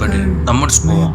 போயிட்டு நம்ம அடிச்சு போவோம்.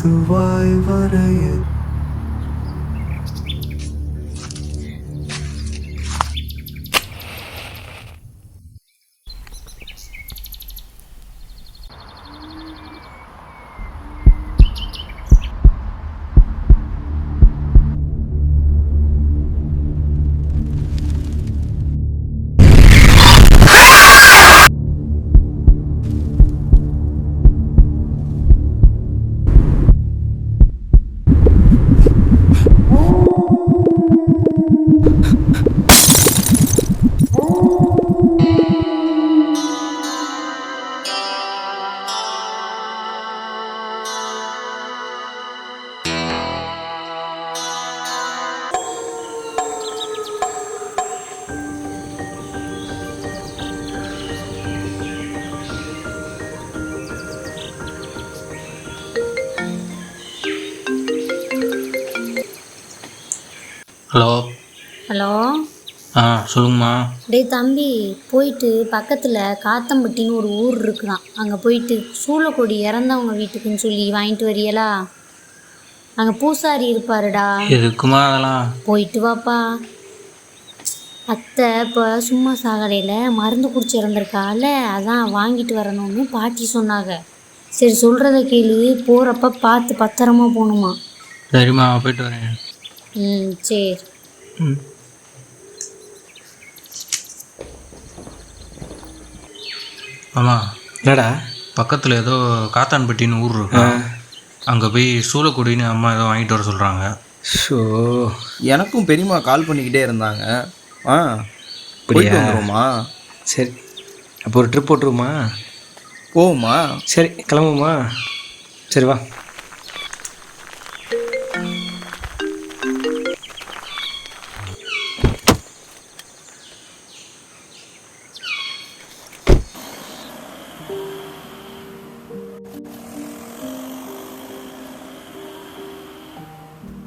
ஹலோ. ஹலோ. சொல்லுங்கம்மா. டேய் தம்பி, போயிட்டு பக்கத்தில் காத்தம்பட்டின்னு ஒரு ஊர் இருக்குதான், அங்கே போயிட்டு சூளக்கொடி இறந்தவங்க வீட்டுக்குன்னு சொல்லி வாங்கிட்டு வரியலா? அங்கே பூசாரி இருப்பாருடா. எதுக்குமா அதெல்லாம்? போயிட்டு வாப்பா. அத்தை இப்போ சும்மா சாகலையில் மருந்து குடிச்சு இறந்துருக்கால, அதான் வாங்கிட்டு வரணும்னு பாட்டி சொன்னாங்க. சரி சொல்கிறத கேளு, போகிறப்ப பார்த்து பத்திரமா போகணுமா? சரிம்மா, போயிட்டு வரேன். சரி. ஆமாம். என்னடா? பக்கத்தில் ஏதோ காத்தான்பட்டின்னு ஊர் இருக்கு, அங்கே போய் சூளக்குடின்னு அம்மா ஏதோ வாங்கிட்டு வர சொல்கிறாங்க. ஷோ, எனக்கும் பெரியம்மா கால் பண்ணிக்கிட்டே இருந்தாங்க. போயிட்டு வந்துடுவோமா? சரி, அப்போ ஒரு ட்ரிப் போட்டுருவோமா? போவோமா? சரி, கிளம்புமா? சரி வா.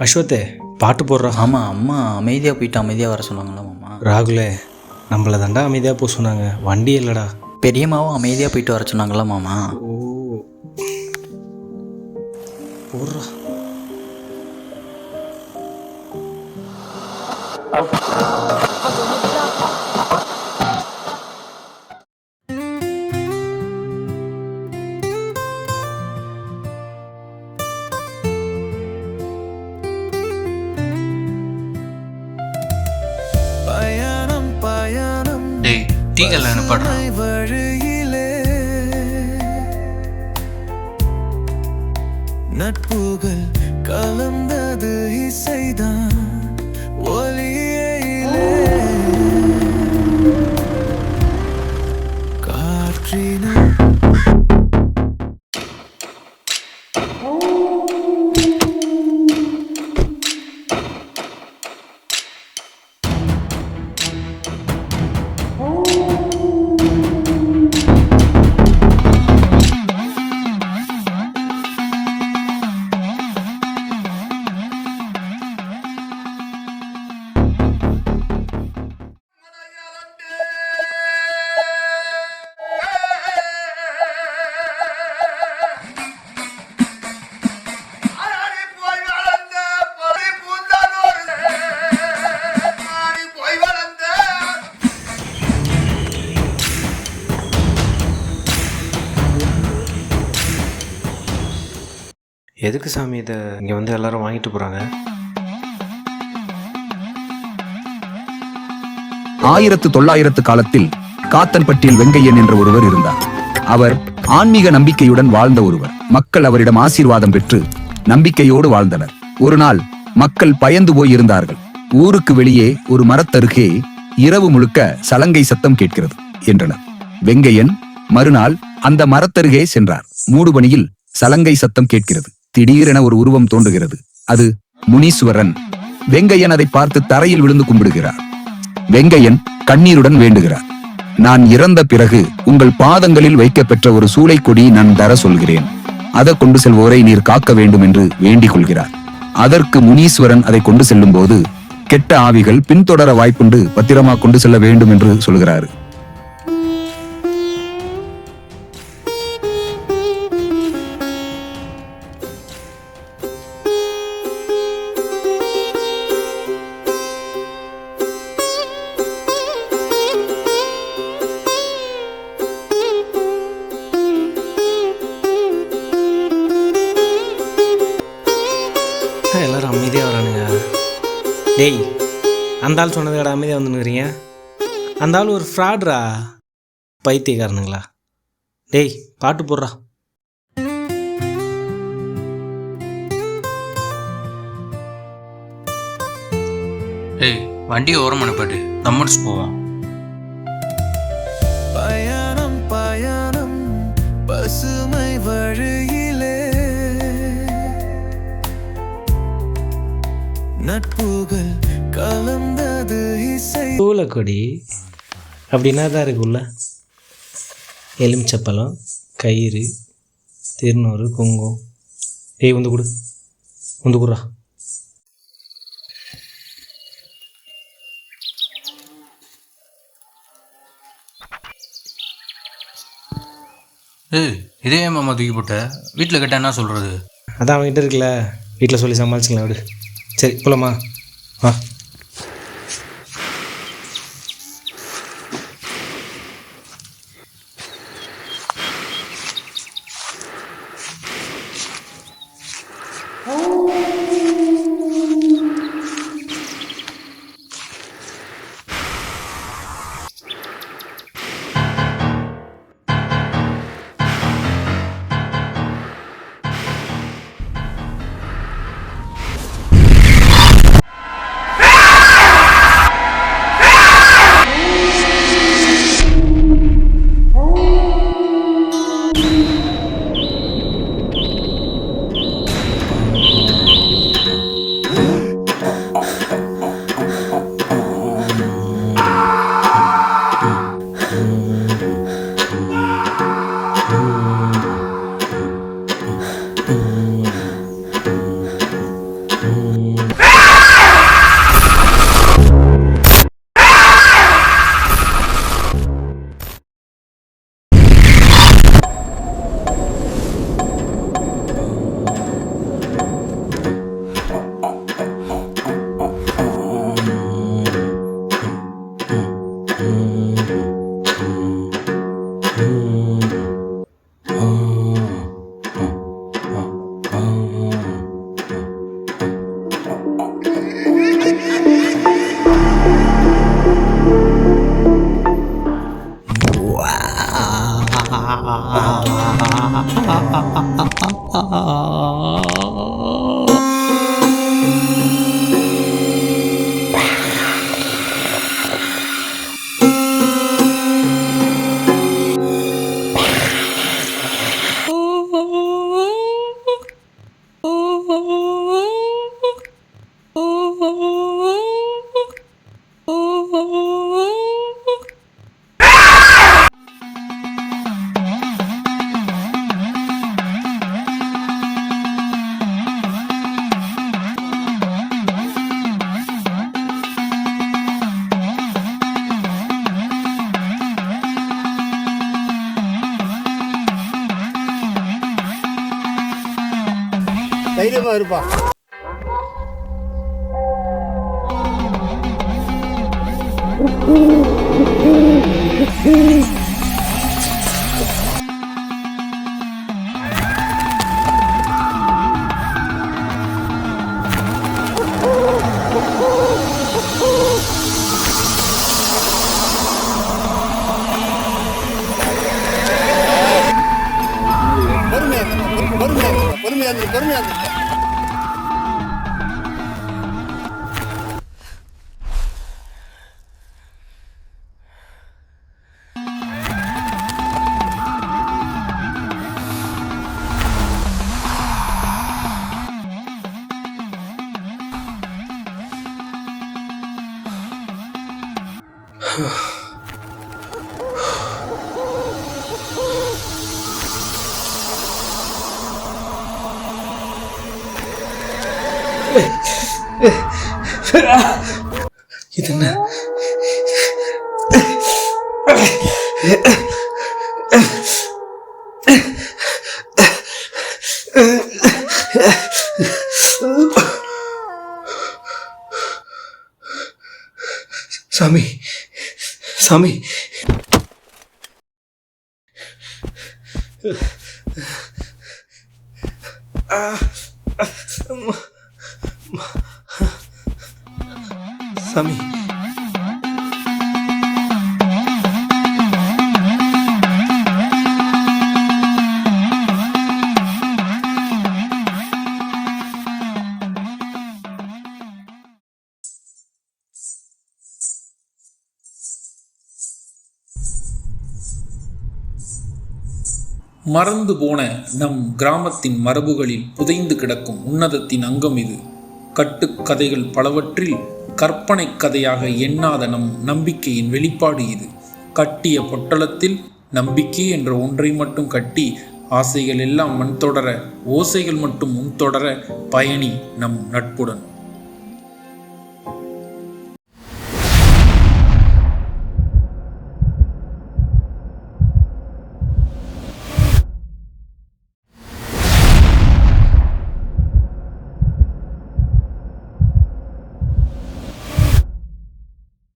அஸ்வத்தே, பாட்டு போடுறோம். ஆமாம், அம்மா அமைதியாக போயிட்டு அமைதியாக வர சொன்னாங்களா மாமா? ராகுலே, நம்மளை தாண்டா அமைதியாக போக சொன்னாங்க, வண்டி இல்லைடா. பெரியம்மாவும் அமைதியாக போயிட்டு வர சொன்னாங்களா மாமா? ஓ, போடுறா. டேய், டீ கல்ல நிப்பாடுறேன். நட்புகள் கலந்தது இசைதான் ஒலியிலே காற்றின எதுக்கு சாமி இதை இங்கே வந்து எல்லாரும் வாங்கிட்டு போகிறாங்க? 1900 காலத்தில் காத்தன்பட்டியில் வெங்கையன் என்ற ஒருவர் இருந்தார். அவர் ஆன்மீக நம்பிக்கையுடன் வாழ்ந்த ஒருவர். மக்கள் அவரிடம் ஆசீர்வாதம் பெற்று நம்பிக்கையோடு வாழ்ந்தனர். ஒரு நாள் மக்கள் பயந்து போய் இருந்தார்கள். ஊருக்கு வெளியே ஒரு மரத்தருகே இரவு முழுக்க சலங்கை சத்தம் கேட்கிறது என்றனர். வெங்கையன் மறுநாள் அந்த மரத்தருகே சென்றார். மூடுபனியில் சலங்கை சத்தம் கேட்கிறது. திடீரென ஒரு உருவம் தோன்றுகிறது. அது முனீஸ்வரன். வெங்கையன் அதை பார்த்து தரையில் விழுந்து கும்பிடுகிறார். வெங்கையன் கண்ணீருடன் வேண்டுகிறார். நான் இறந்த பிறகு உங்கள் பாதங்களில் வைக்கப்பெற்ற ஒரு சூளை கொடி நான் தர சொல்கிறேன். அதை கொண்டு செல்வோரை நீர் காக்க வேண்டும் என்று வேண்டிக் கொள்கிறார். அதற்கு முனீஸ்வரன் அதை கொண்டு செல்லும் போது கெட்ட ஆவிகள் பின்தொடர வாய்ப்புண்டு, பத்திரமா கொண்டு செல்ல வேண்டும் என்று சொல்கிறார். எல்லாரும் அமைதியாக வரானுங்க. டேய், அந்த ஆள் சொன்னது கடை அமைதியாக வந்துனுக்குறீங்க. அந்த ஆள் ஒரு ஃப்ராட்ரா, பைத்தியக்காரனுங்களா. டேய், பாட்டு போடுறா. ஏய், வண்டியை ஓரம் அனுப்பாட்டு, நம்மடிச்சு போவோம். பயணம் பயணம் பசுமை வழியிலே நட்புகள் கலந்தது இசை. சூளக்கொடி அப்படின்னா தான் இருக்கு உள்ள. எலுமிச்சப்பழம், கயிறு, திருநூறு, குங்குமம். டேய், வந்து கொடு, வந்து கொடுறா. ஏய், இதே மாமா தூக்கி போட்ட, வீட்டில் கேட்டால் என்ன சொல்கிறது? அதான் அவன்கிட்ட இருக்குல்ல, வீட்டில் சொல்லி சமாளிச்சிக்கலாம் விடு. சரி, போலாமா? வா. தைரியமா இருப்பா. பொறுமையா இது என்ன? சாமி, சாமி. அம்மா. சாமி. மறந்து போன நம் கிராமத்தின் மரபுகளில் புதைந்து கிடக்கும் உன்னதத்தின் அங்கம் இது. கட்டுக்கதைகள் பலவற்றில் கற்பனை கதையாக எண்ணாத நம் நம்பிக்கையின் வெளிப்பாடு இது. கட்டிய பொட்டலத்தில் நம்பிக்கை என்ற ஒன்றை மட்டும் கட்டி ஆசைகள் எல்லாம் மண் தொடர, ஓசைகள் மட்டும் முன் தொடர பயணி நம் நட்புடன்.